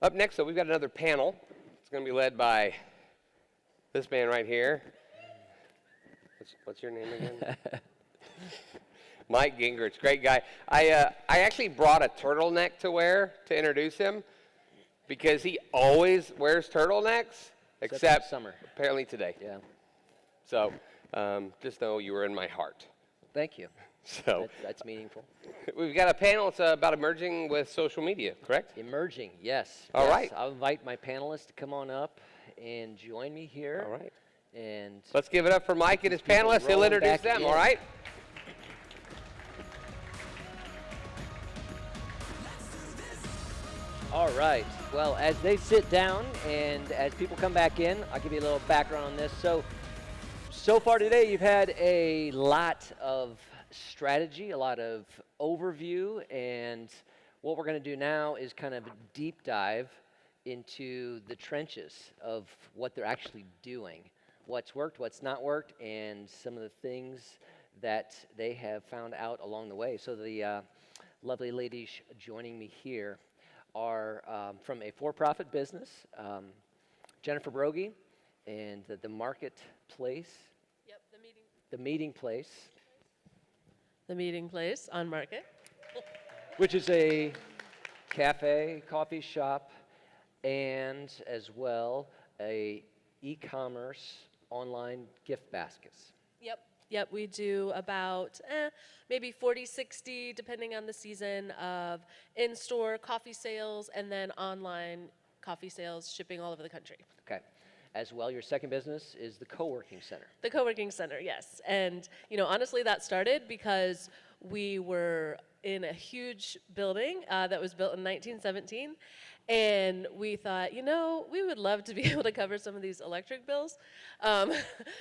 Up next, though, we've got another panel. It's going to be led by this man right here. What's your name again? Mike Gingerich, great guy. I actually brought a turtleneck to wear to introduce him because he always wears turtlenecks, except summer. Apparently today. Yeah. So just know you were in my heart. Thank you. So that's meaningful. We've got a panel. It's about emerging with social media, correct? Emerging, yes. All yes. right. I'll invite my panelists to come on up and join me here. All right. And let's give it up for Mike and his panelists. He'll introduce them, all right? All right. Well, as they sit down and as people come back in, I'll give you a little background on this. So far today, you've had a lot of strategy, a lot of overview, and what we're going to do now is kind of a deep dive into the trenches of what they're actually doing, what's worked, what's not worked, and some of the things that they have found out along the way. So the lovely ladies joining me here are from a for-profit business, Jennifer Brogee, and the Marketplace. Yep, The Meeting Place. The Meeting Place on Market. Which is a cafe, coffee shop, and as well a e-commerce online gift baskets. Yep, we do about maybe 40, 60, depending on the season, of in-store coffee sales and then online coffee sales, shipping all over the country. Okay. As well, your second business is the co-working center. The co-working center, yes. And, honestly, that started because we were in a huge building that was built in 1917, and we thought, we would love to be able to cover some of these electric bills.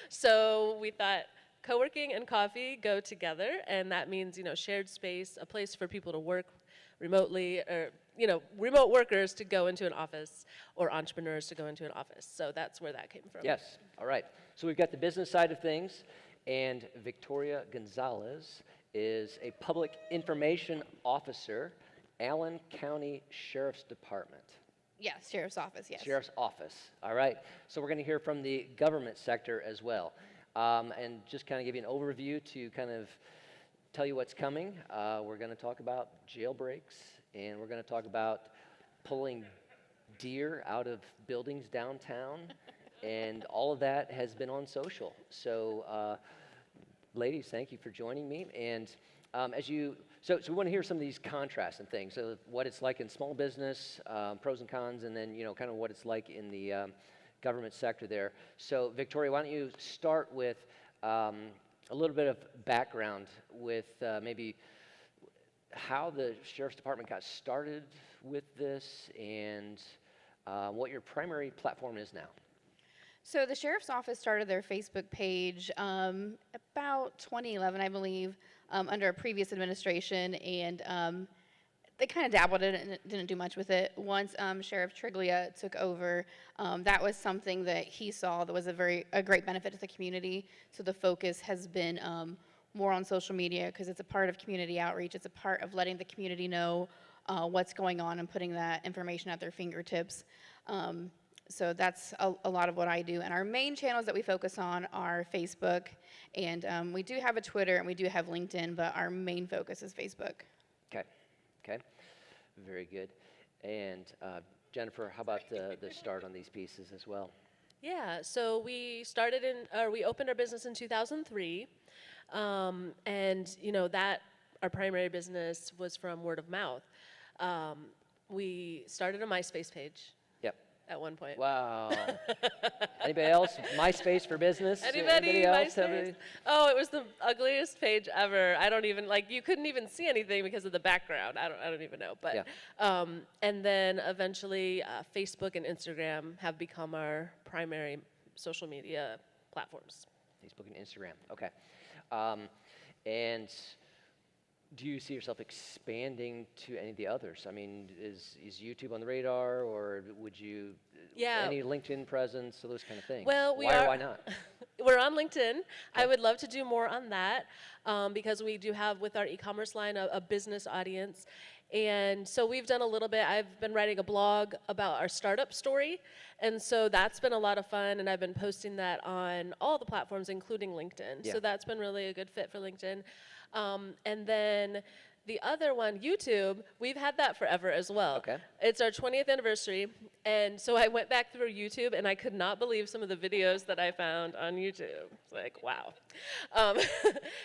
So we thought, co-working and coffee go together, and that means, shared space, a place for people to work remotely, or, remote workers to go into an office, or entrepreneurs to go into an office. So that's where that came from. Yes, all right. So we've got the business side of things, and Victoria Gonzales is a public information officer, Allen County Sheriff's Department. Yes, Sheriff's Office, yes. Sheriff's Office, all right. So we're going to hear from the government sector as well. And just kind of give you an overview to kind of tell you what's coming. We're going to talk about jailbreaks, and we're going to talk about pulling deer out of buildings downtown, and all of that has been on social. So, ladies, thank you for joining me. And so we want to hear some of these contrasts and things. So what it's like in small business, pros and cons, and then kind of what it's like in the government sector there. So Victoria, why don't you start with a little bit of background with maybe how the Sheriff's Department got started with this and what your primary platform is now. So the Sheriff's Office started their Facebook page about 2011, I believe, under a previous administration, and they kind of dabbled in it and didn't do much with it. Once Sheriff Triglia took over, that was something that he saw that was a great benefit to the community. So the focus has been more on social media because it's a part of community outreach. It's a part of letting the community know what's going on and putting that information at their fingertips. So that's a lot of what I do. And our main channels that we focus on are Facebook, and we do have a Twitter and we do have LinkedIn, but our main focus is Facebook. Okay, very good. And Jennifer, how about the start on these pieces as well? Yeah, so we opened our business in 2003, and that our primary business was from word of mouth. We started a MySpace page. Yep. At one point. Wow. Anybody else? MySpace for business? Anybody else? MySpace? Oh, it was the ugliest page ever. I don't even, you couldn't even see anything because of the background. I don't even know. But yeah. And then eventually Facebook and Instagram have become our primary social media platforms. Facebook and Instagram, okay. And do you see yourself expanding to any of the others? I mean, is YouTube on the radar, or would you, any LinkedIn presence, so those kind of things? Well, why not? We're on LinkedIn. Okay. I would love to do more on that because we do have with our e-commerce line a business audience. And so we've done a little bit. I've been writing a blog about our startup story. And so that's been a lot of fun. And I've been posting that on all the platforms, including LinkedIn. Yeah. So that's been really a good fit for LinkedIn. And then the other one, YouTube, we've had that forever as well. Okay. It's our 20th anniversary. And so I went back through YouTube, and I could not believe some of the videos that I found on YouTube. It's like, wow.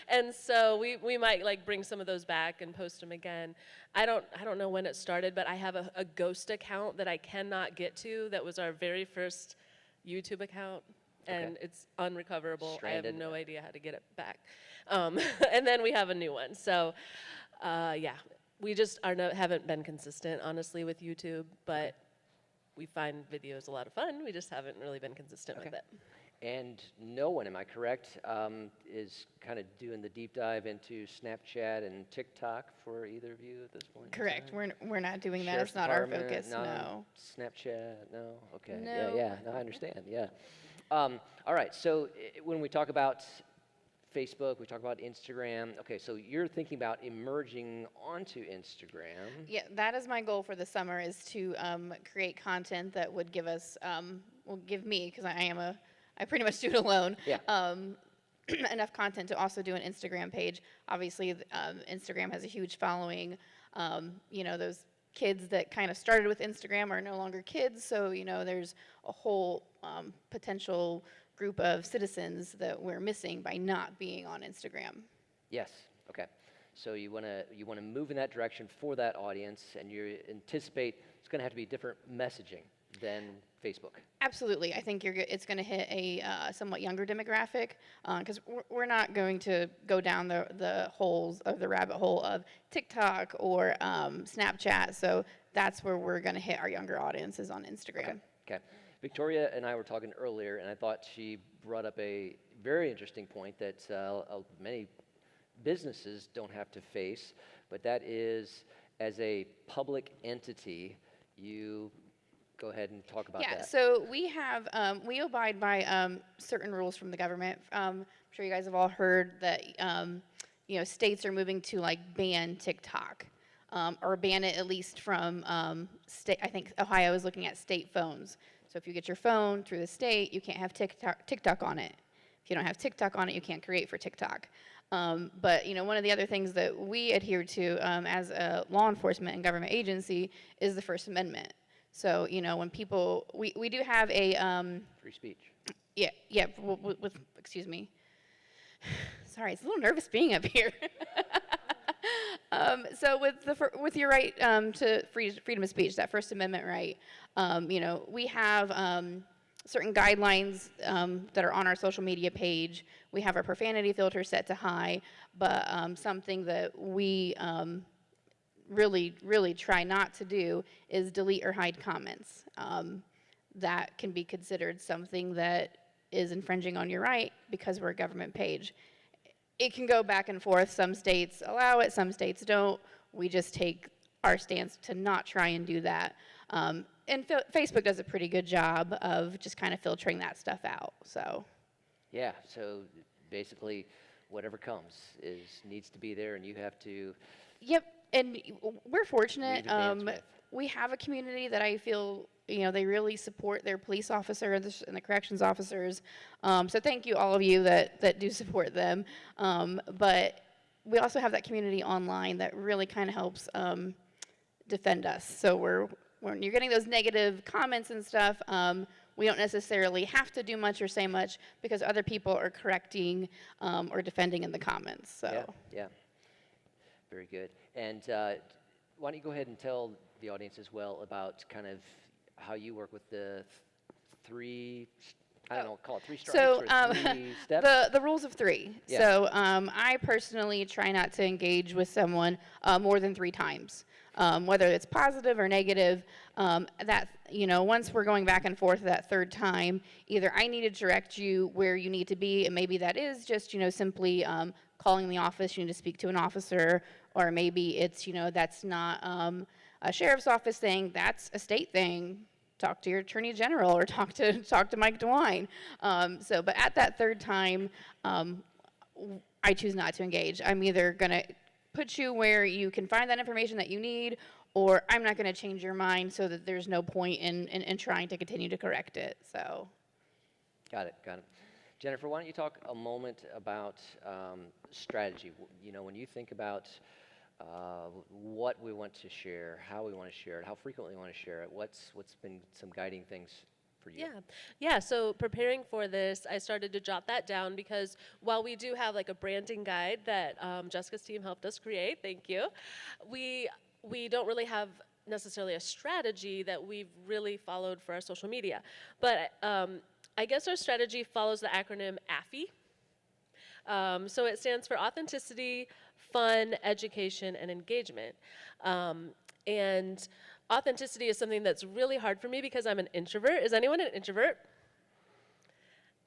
And so we might like bring some of those back and post them again. I don't know when it started, but I have a ghost account that I cannot get to. That was our very first YouTube account, and it's unrecoverable. Stranded. I have no idea how to get it back. And then we have a new one. So, yeah, we just haven't been consistent, honestly, with YouTube, but we find videos a lot of fun. We just haven't really been consistent with it. And no one, am I correct, is kind of doing the deep dive into Snapchat and TikTok for either of you at this point? in Correct. time? We're not doing that. Sheriff's It's not our Department, focus. No. Snapchat, no? Okay. No. Yeah, no, I understand, yeah. All right, so when we talk about Facebook, we talk about Instagram. Okay, so you're thinking about emerging onto Instagram. Yeah, that is my goal for the summer, is to create content that would give us, will give me, because I pretty much do it alone. Yeah. Enough content to also do an Instagram page. Obviously, Instagram has a huge following. You know, those kids that kind of started with Instagram are no longer kids, so you know, there's a whole potential group of citizens that we're missing by not being on Instagram. Yes. Okay. So you want to move in that direction for that audience, and you anticipate it's going to have to be different messaging than Facebook. Absolutely, I think it's going to hit a somewhat younger demographic, because we're not going to go down the holes of the rabbit hole of TikTok or Snapchat. So that's where we're going to hit our younger audiences, on Instagram. Okay. Victoria and I were talking earlier, and I thought she brought up a very interesting point that many businesses don't have to face, but that is, as a public entity, you go ahead and talk about that. Yeah, so we have, we abide by certain rules from the government. I'm sure you guys have all heard that, you know, states are moving to like ban TikTok, or ban it at least from state. I think Ohio is looking at state phones. So if you get your phone through the state, you can't have TikTok on it. If you don't have TikTok on it, you can't create for TikTok. But you know, one of the other things that we adhere to as a law enforcement and government agency is the First Amendment. So you know, when people, we do have a free speech. Yeah. With excuse me. Sorry, it's a little nervous being up here. So with your right to freedom of speech, that First Amendment right, you know, we have certain guidelines that are on our social media page. We have our profanity filter set to high, but something that we really try not to do is delete or hide comments. That can be considered something that is infringing on your right because we're a government page. It can go back and forth. Some states allow it, some states don't. We just take our stance to not try and do that. And Facebook does a pretty good job of just kind of filtering that stuff out. So. Yeah. So basically, whatever comes needs to be there, and you have to. Yep. And we're fortunate. With. We have a community that I feel, you know, they really support their police officers and the corrections officers. So thank you, all of you that do support them. But we also have that community online that really kind of helps defend us. So when you're getting those negative comments and stuff, we don't necessarily have to do much or say much because other people are correcting or defending in the comments. So. Yeah. Very good. And why don't you go ahead and tell the audience as well about kind of how you work with the three, I don't know, call it three strikes or 3 steps? The rules of 3. Yeah. So I personally try not to engage with someone more than 3 times, whether it's positive or negative. That, you know, once we're going back and forth that 3rd time, either I need to direct you where you need to be, and maybe that is just, you know, simply calling the office, you need to speak to an officer, or maybe it's, you know, that's not a sheriff's office thing, that's a state thing. Talk to your attorney general or talk to Mike DeWine. But at that 3rd time, I choose not to engage. I'm either gonna put you where you can find that information that you need, or I'm not going to change your mind so that there's no point in trying to continue to correct it. So. Got it, got it. Jennifer, why don't you talk a moment about strategy? You know, when you think about what we want to share, how we want to share it, how frequently we want to share it, what's been some guiding things for you? Yeah. So preparing for this, I started to jot that down because while we do have like a branding guide that Jessica's team helped us create, thank you, we don't really have necessarily a strategy that we've really followed for our social media. But I guess our strategy follows the acronym AFFE. So it stands for authenticity, fun, education, and engagement. And authenticity is something that's really hard for me because I'm an introvert. Is anyone an introvert?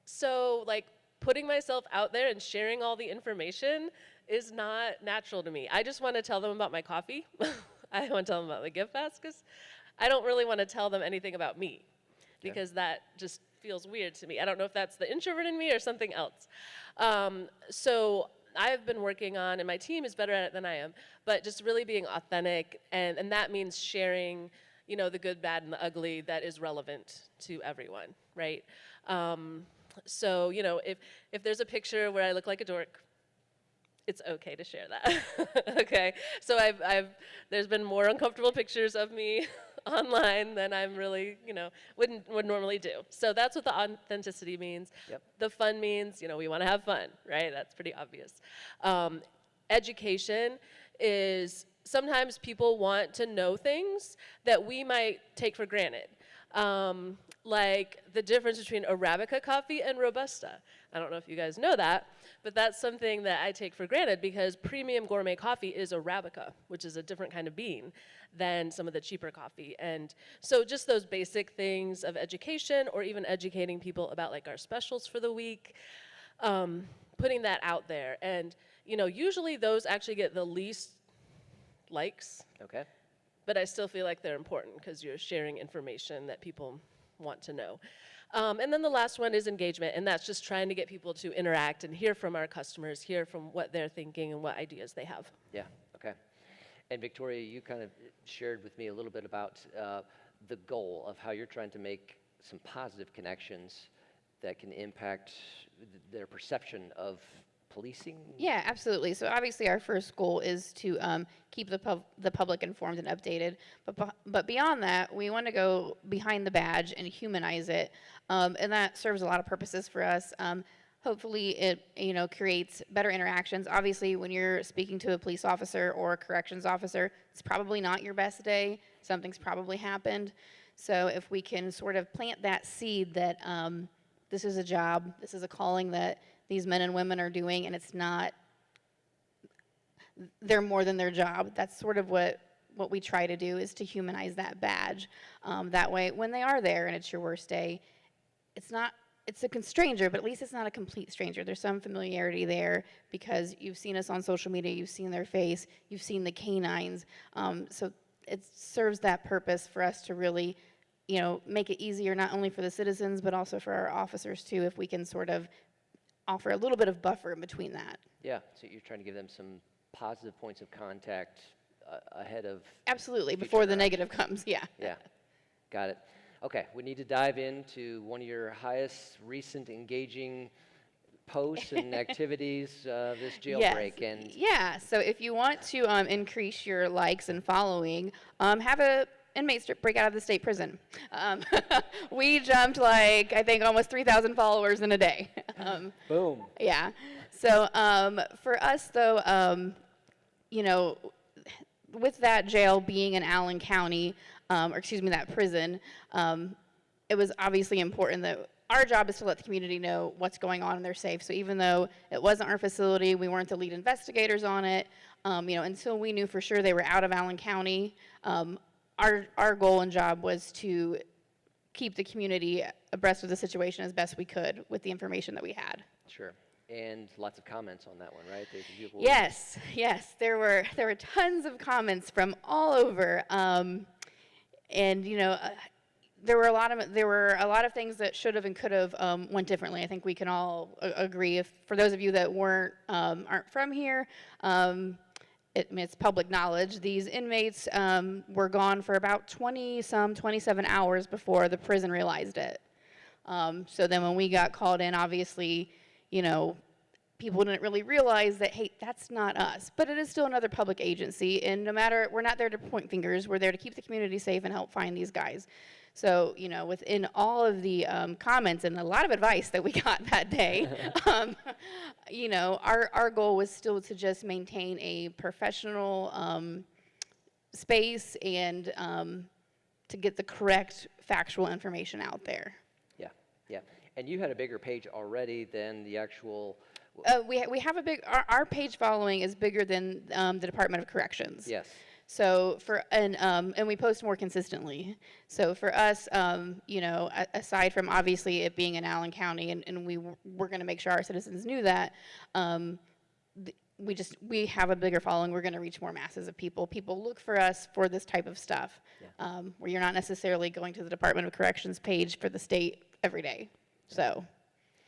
So like putting myself out there and sharing all the information is not natural to me. I just want to tell them about my coffee. I want to tell them about my gift baskets. I don't really want to tell them anything about me because that just feels weird to me. I don't know if that's the introvert in me or something else. So I've been working on, and my team is better at it than I am, but just really being authentic, and that means sharing, you know, the good, bad, and the ugly that is relevant to everyone, right? So, you know, if there's a picture where I look like a dork, it's okay to share that, okay? So there's been more uncomfortable pictures of me online than I'm really, you know, would normally do. So that's what the authenticity means. Yep. The fun means, you know, we want to have fun, right? That's pretty obvious. Education is sometimes people want to know things that we might take for granted. Like the difference between Arabica coffee and Robusta. I don't know if you guys know that, but that's something that I take for granted because premium gourmet coffee is Arabica, which is a different kind of bean than some of the cheaper coffee. And so just those basic things of education, or even educating people about like our specials for the week, putting that out there. And you know, usually those actually get the least likes. Okay. But I still feel like they're important because you're sharing information that people want to know. And then the last one is engagement, and that's just trying to get people to interact and hear from our customers, hear from what they're thinking and what ideas they have. Yeah, okay. And Victoria, you kind of shared with me a little bit about the goal of how you're trying to make some positive connections that can impact their perception of policing? Yeah, absolutely. So obviously our first goal is to keep the public informed and updated. But beyond that, we want to go behind the badge and humanize it. And that serves a lot of purposes for us. Hopefully it, you know, creates better interactions. Obviously, when you're speaking to a police officer or a corrections officer, it's probably not your best day. Something's probably happened. So if we can sort of plant that seed that this is a job, this is a calling that these men and women are doing, and it's not, they're more than their job. That's sort of what we try to do, is to humanize that badge. That way, when they are there and it's your worst day, it's a stranger, but at least it's not a complete stranger. There's some familiarity there because you've seen us on social media, you've seen their face, you've seen the canines. So it serves that purpose for us to really, you know, make it easier not only for the citizens, but also for our officers too, if we can sort of offer a little bit of buffer in between that. Yeah, so you're trying to give them some positive points of contact ahead of... Absolutely, before the negative comes, yeah. Yeah, got it. Okay, we need to dive into one of your highest recent engaging posts and activities, this jailbreak. Yes. And yeah, so if you want to increase your likes and following, have a inmates break out of the state prison. We jumped like, I think, almost 3,000 followers in a day. boom. Yeah. So for us, though, you know, with that jail being in Allen County, or excuse me, that prison, it was obviously important that our job is to let the community know what's going on and they're safe. So even though it wasn't our facility, we weren't the lead investigators on it, you know, until we knew for sure they were out of Allen County, our goal and job was to keep the community abreast of the situation as best we could with the information that we had. Sure. And lots of comments on that one, right? Yes, there were tons of comments from all over, and you know, there were a lot of things that should have and could have went differently. I think we can all agree. For those of you that aren't from here, it's public knowledge, these inmates were gone for about 27 hours before the prison realized it. So then when we got called in, obviously, you know, people didn't really realize that, hey, that's not us. But it is still another public agency, and no matter, we're not there to point fingers, we're there to keep the community safe and help find these guys. So, you know, within all of the comments and a lot of advice that we got that day, you know, our goal was still to just maintain a professional space and to get the correct factual information out there. Yeah, yeah. And you had a bigger page already than the actual. We have a big, our page following is bigger than the Department of Corrections. Yes. So and we post more consistently. So for us, you know, aside from obviously it being in Allen County, and we're going to make sure our citizens knew that, we have a bigger following. We're going to reach more masses of people. People look for us for this type of stuff, yeah. Where you're not necessarily going to the Department of Corrections page for the state every day. So.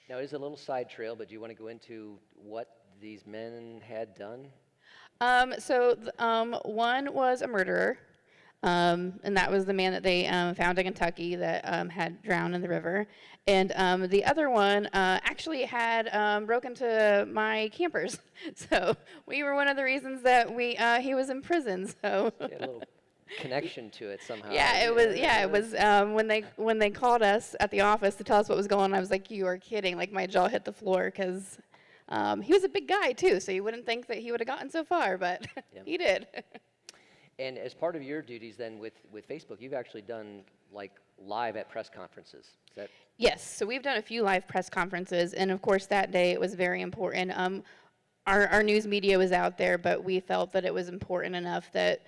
Now, it is a little side trail, but do you want to go into what these men had done? One was a murderer, and that was the man that they found in Kentucky that had drowned in the river. And the other one actually had broke into my campers. So we were one of the reasons that he was in prison. So a little connection to it somehow. Yeah, it was. Yeah, it was when they called us at the office to tell us what was going on. I was like, "You are kidding!" Like my jaw hit the floor because. He was a big guy, too, so you wouldn't think that he would have gotten so far, but yeah. He did. And as part of your duties then with Facebook, you've actually done, like, live at press conferences. Is that? Yes, so we've done a few live press conferences, and of course that day it was very important. Our news media was out there, but we felt that it was important enough that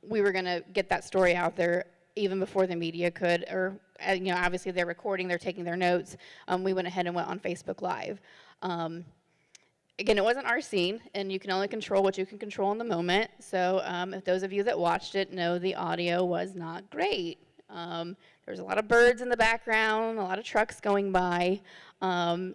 we were going to get that story out there even before the media could, or, you know, obviously they're recording, they're taking their notes. We went ahead and went on Facebook Live. Again, it wasn't our scene, and you can only control what you can control in the moment. So if those of you that watched it know the audio was not great. There was a lot of birds in the background, a lot of trucks going by. So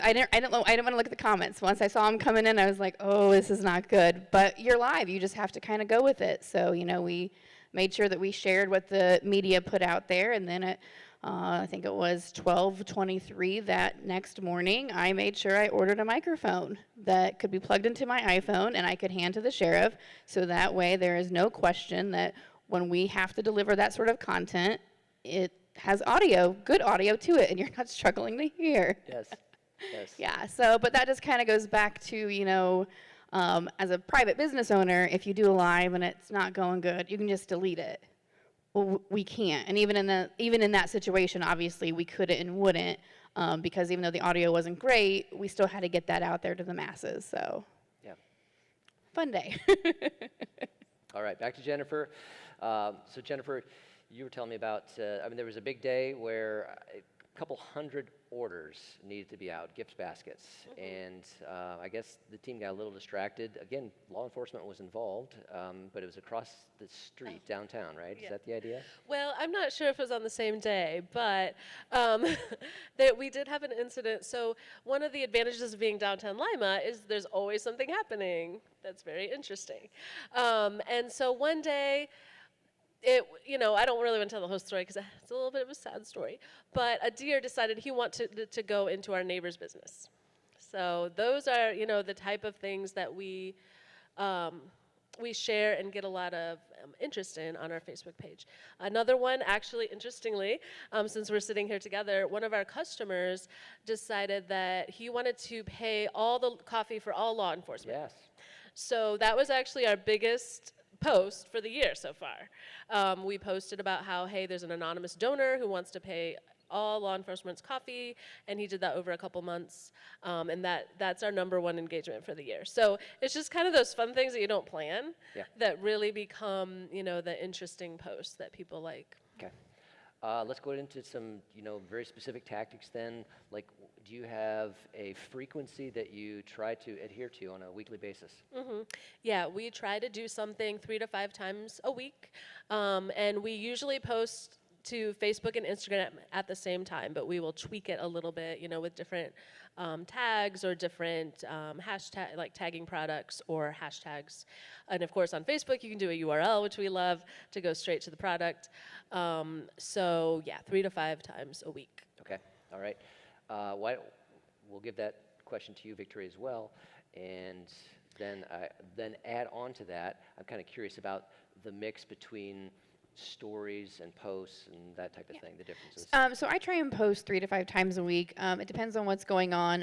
I didn't want to look at the comments. Once I saw them coming in, I was like, oh, this is not good. But you're live. You just have to kind of go with it. So, you know, we made sure that we shared what the media put out there, and then I think it was 12:23 that next morning, I made sure I ordered a microphone that could be plugged into my iPhone and I could hand to the sheriff, so that way there is no question that when we have to deliver that sort of content, it has audio, good audio to it, and you're not struggling to hear. Yes, yes. Yeah, so, but that just kind of goes back to, you know, as a private business owner, if you do a live and it's not going good, you can just delete it. Well, we can't, and even in that situation, obviously, we couldn't and wouldn't, because even though the audio wasn't great, we still had to get that out there to the masses, so. Yeah. Fun day. All right, back to Jennifer. So Jennifer, you were telling me about, I mean, there was a big day where a couple hundred orders needed to be out, gift baskets, and I guess the team got a little distracted. Again, law enforcement was involved, but it was across the street downtown, right? Yeah. Is that the idea? Well, I'm not sure if it was on the same day, but that we did have an incident. So one of the advantages of being downtown Lima is there's always something happening that's very interesting. And so one day, you know, I don't really want to tell the whole story because it's a little bit of a sad story, but a deer decided he wanted to go into our neighbor's business. So those are, you know, the type of things that we share and get a lot of interest in on our Facebook page. Another one, actually, interestingly, since we're sitting here together, one of our customers decided that he wanted to pay all the coffee for all law enforcement. Yes. So that was actually our biggest post for the year so far. We posted about how, hey, there's an anonymous donor who wants to pay all law enforcement's coffee, and he did that over a couple months, and that's our #1 engagement for the year. So it's just kind of those fun things that you don't plan that really become, you know, the interesting posts that people like. Okay. Let's go into some, you know, very specific tactics then. Like, do you have a frequency that you try to adhere to on a weekly basis? Mm-hmm. Yeah, we try to do something 3 to 5 times a week, and we usually post to Facebook and Instagram at the same time, but we will tweak it a little bit, you know, with different tags or different hashtag, like tagging products or hashtags. And of course on Facebook you can do a URL, which we love, to go straight to the product. So yeah, 3 to 5 times a week. Okay, all right. We'll give that question to you, Victoria, as well. And then add on to that, I'm kind of curious about the mix between stories and posts and that type of thing, the differences. So I try and post 3 to 5 times a week. It depends on what's going on.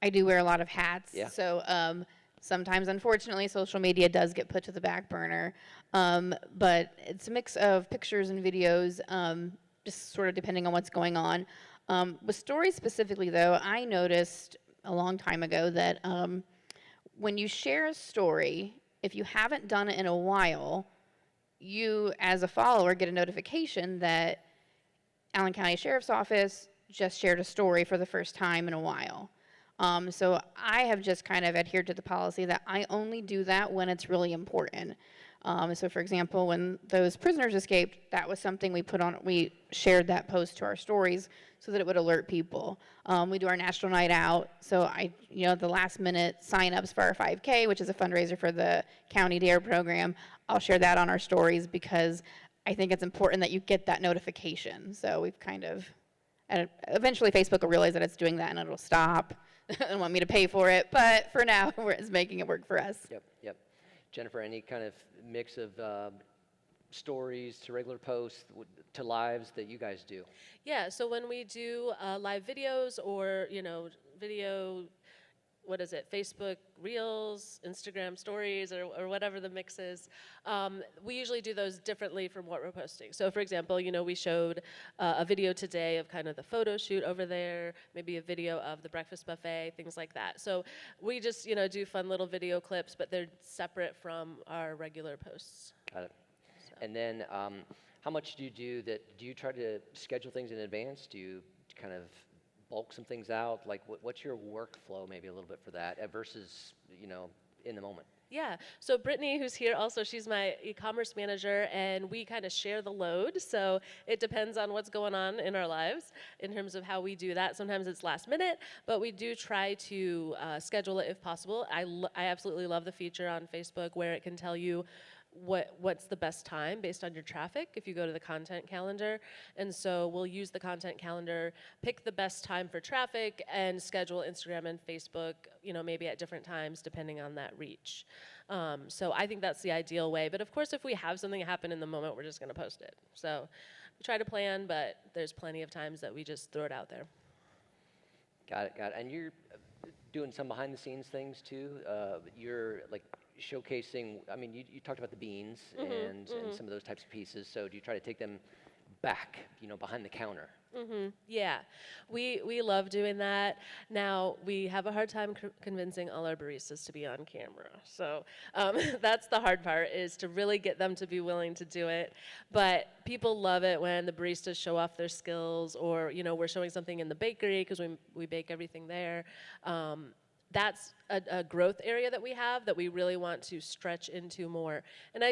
I do wear a lot of hats. Yeah. So sometimes, unfortunately, social media does get put to the back burner. But it's a mix of pictures and videos, just sort of depending on what's going on. With stories specifically, though, I noticed a long time ago that when you share a story, if you haven't done it in a while, you, as a follower, get a notification that Allen County Sheriff's Office just shared a story for the first time in a while. So I have just kind of adhered to the policy that I only do that when it's really important. So for example, when those prisoners escaped, that was something we shared that post to our stories so that it would alert people. We do our National Night Out, so the last minute signups for our 5K, which is a fundraiser for the County DARE program, I'll share that on our stories because I think it's important that you get that notification. So we've kind of, and eventually Facebook will realize that it's doing that and it'll stop and want me to pay for it, but for now, it's making it work for us. Yep. Jennifer, any kind of mix of stories to regular posts to lives that you guys do? Yeah, so when we do live videos or, video, Facebook Reels, Instagram Stories, or whatever the mix is, we usually do those differently from what we're posting. So for example, we showed a video today of kind of the photo shoot over there, maybe a video of the breakfast buffet, things like that. So we just, do fun little video clips, but they're separate from our regular posts. Got it. So. And then how much do you do that? Do you try to schedule things in advance? Do you kind of bulk some things out? Like, what's your workflow maybe a little bit for that versus, in the moment? Yeah, so Brittany, who's here also, she's my e-commerce manager, and we kind of share the load, so it depends on what's going on in our lives in terms of how we do that. Sometimes it's last minute, but we do try to schedule it if possible. I absolutely love the feature on Facebook where it can tell you what's the best time based on your traffic if you go to the content calendar. And so we'll use the content calendar, pick the best time for traffic, and schedule Instagram and Facebook, maybe at different times depending on that reach. So I think that's the ideal way. But of course, if we have something happen in the moment, we're just going to post it. So we try to plan, but there's plenty of times that we just throw it out there. Got it. And you're doing some behind the scenes things too. You're like showcasing, you talked about the beans and some of those types of pieces, so do you try to take them back, behind the counter? Yeah, we love doing that. Now, we have a hard time convincing all our baristas to be on camera, so that's the hard part, is to really get them to be willing to do it. But people love it when the baristas show off their skills, or, we're showing something in the bakery, because we bake everything there. That's a growth area that we have that we really want to stretch into more. And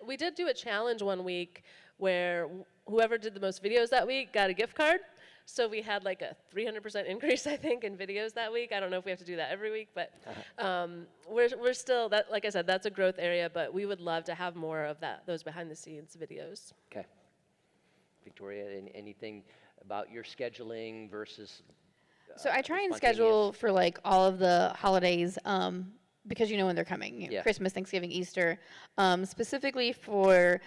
we did do a challenge one week where whoever did the most videos that week got a gift card. So we had like a 300% increase, I think, in videos that week. I don't know if we have to do that every week, but we're still, like I said, that's a growth area, but we would love to have more of those behind the scenes videos. Okay. Victoria, anything about your scheduling versus so I try and schedule for like all of the holidays because you know when they're coming, Christmas, Thanksgiving, Easter, specifically for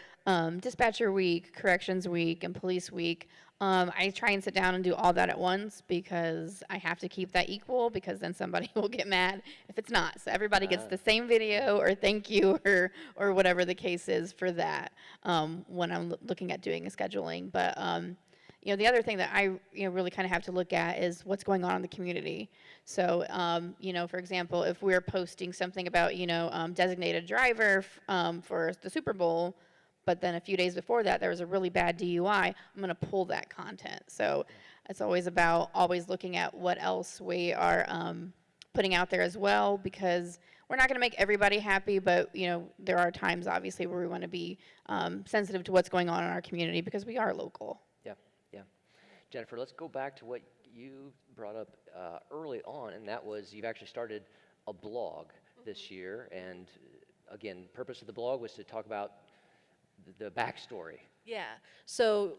dispatcher week, corrections week, and police week. I try and sit down and do all that at once because I have to keep that equal, because then somebody will get mad if it's not. So everybody gets the same video or thank you or whatever the case is for that when I'm looking at doing a scheduling. But the other thing that I really kind of have to look at is what's going on in the community. So, for example, if we're posting something about, designated driver for the Super Bowl, but then a few days before that there was a really bad DUI, I'm going to pull that content. So it's always about looking at what else we are putting out there as well, because we're not going to make everybody happy, but there are times obviously where we want to be sensitive to what's going on in our community because we are local. Yeah, yeah. Jennifer, let's go back to what you brought up early on, and that was you've actually started a blog this year, and again, purpose of the blog was to talk about the backstory. Yeah. So,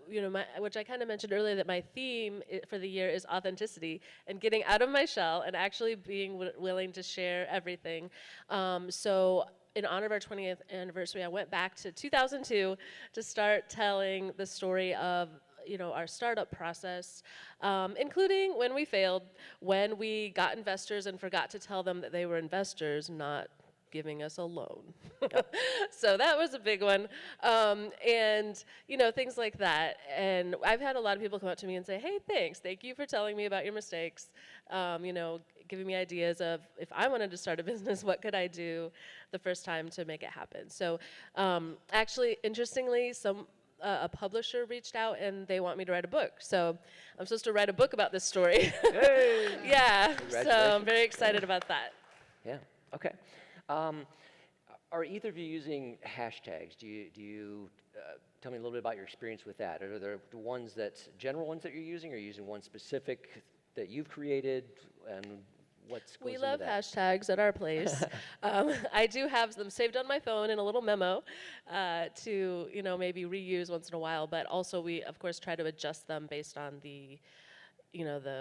which I kind of mentioned earlier, that my theme for the year is authenticity and getting out of my shell and actually being willing to share everything. So in honor of our 20th anniversary, I went back to 2002 to start telling the story of our startup process, including when we failed, when we got investors and forgot to tell them that they were investors, not giving us a loan. So that was a big one. And, things like that. And I've had a lot of people come up to me and say, hey, thank you for telling me about your mistakes, giving me ideas of if I wanted to start a business, what could I do the first time to make it happen. So actually, interestingly, a publisher reached out and they want me to write a book. So I'm supposed to write a book about this story. Hey! Yeah, so I'm very excited about that. Yeah, okay. Are either of you using hashtags? Do you tell me a little bit about your experience with that? Are there the ones general ones that you're using, or are you using one specific that you've created, and what's goes We into love that? hashtags at our place. I do have them saved on my phone in a little memo to maybe reuse once in a while, but also we of course try to adjust them based on the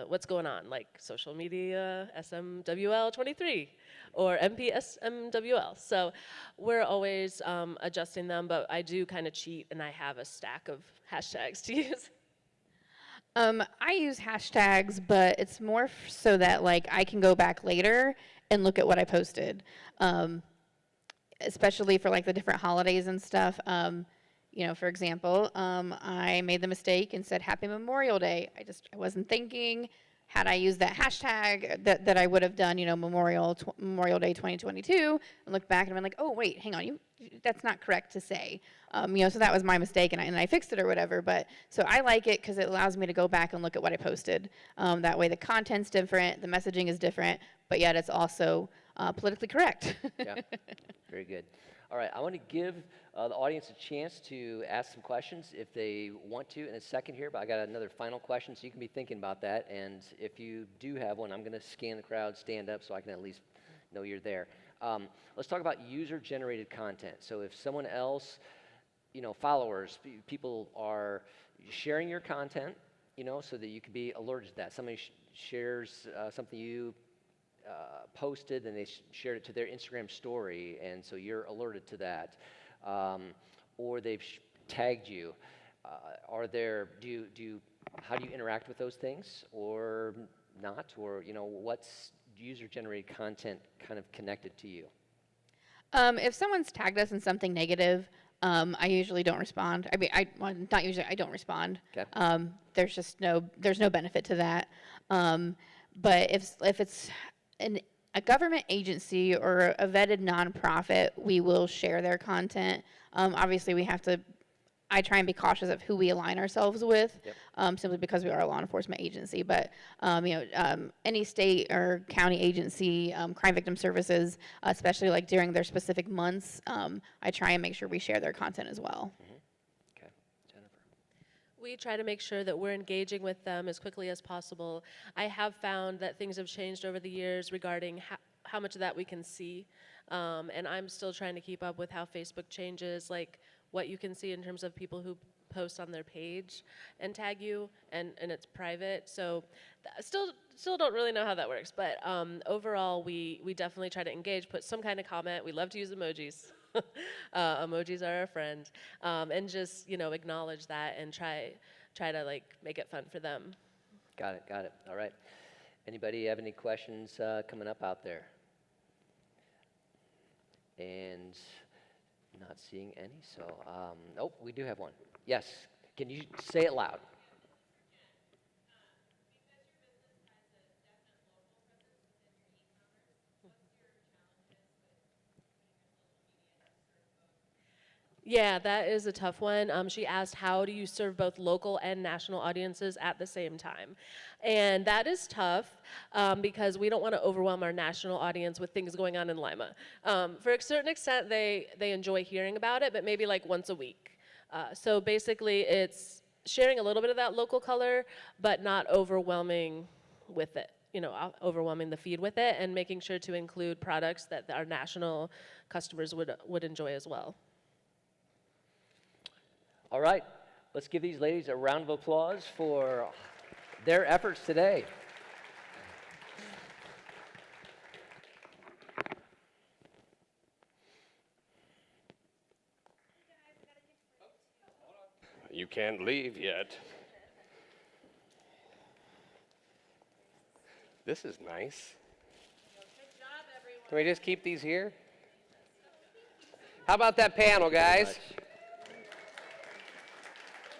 what's going on, like social media, SMWL23 or MPSMWL. So we're always adjusting them, but I do kind of cheat and I have a stack of hashtags to use. I use hashtags, but it's more so that I can go back later and look at what I posted, especially for the different holidays and stuff. For example, I made the mistake and said Happy Memorial Day. I wasn't thinking. Had I used that hashtag that I would have done, Memorial Day 2022, and looked back and been like, oh wait, hang on, that's not correct to say. So that was my mistake, and I fixed it or whatever. But so I like it because it allows me to go back and look at what I posted. That way, the content's different, the messaging is different, but yet it's also politically correct. Yeah, very good. All right, I want to give the audience a chance to ask some questions if they want to in a second here, but I got another final question, so you can be thinking about that. And if you do have one, I'm going to scan the crowd, stand up, so I can at least know you're there. Let's talk about user-generated content. So if someone else, followers, people are sharing your content, so that you can be alerted to that. Somebody shares something you posted and they shared it to their Instagram story, and so you're alerted to that, or they've tagged you. How do you interact with those things, or not, or what's user-generated content kind of connected to you? If someone's tagged us in something negative, I usually don't respond. Not usually. I don't respond. Okay. There's just no benefit to that. But if it's a government agency or a vetted nonprofit, we will share their content. Obviously, I try and be cautious of who we align ourselves with, Yep. simply because we are a law enforcement agency. But any state or county agency, crime victim services, especially during their specific months, I try and make sure we share their content as well. Mm-hmm. Okay, Jennifer. We try to make sure that we're engaging with them as quickly as possible. I have found that things have changed over the years regarding how much of that we can see. And I'm still trying to keep up with how Facebook changes, what you can see in terms of people who post on their page and tag you, and it's private. So still don't really know how that works. But overall, we definitely try to engage, put some kind of comment. We love to use emojis. Emojis are our friend, and just acknowledge that and try to make it fun for them. Got it. All right. Anybody have any questions coming up out there? And not seeing any. So, we do have one. Yes. Can you say it loud? Yeah, that is a tough one. She asked, how do you serve both local and national audiences at the same time? And that is tough because we don't want to overwhelm our national audience with things going on in Lima. For a certain extent, they enjoy hearing about it, but maybe like once a week. So basically, it's sharing a little bit of that local color, but not overwhelming with it. You know, overwhelming the feed with it, and making sure to include products that our national customers would enjoy as well. All right, let's give these ladies a round of applause for their efforts today. You can't leave yet. This is nice. Good job, everyone. Can we just keep these here? How about that panel, guys? Much.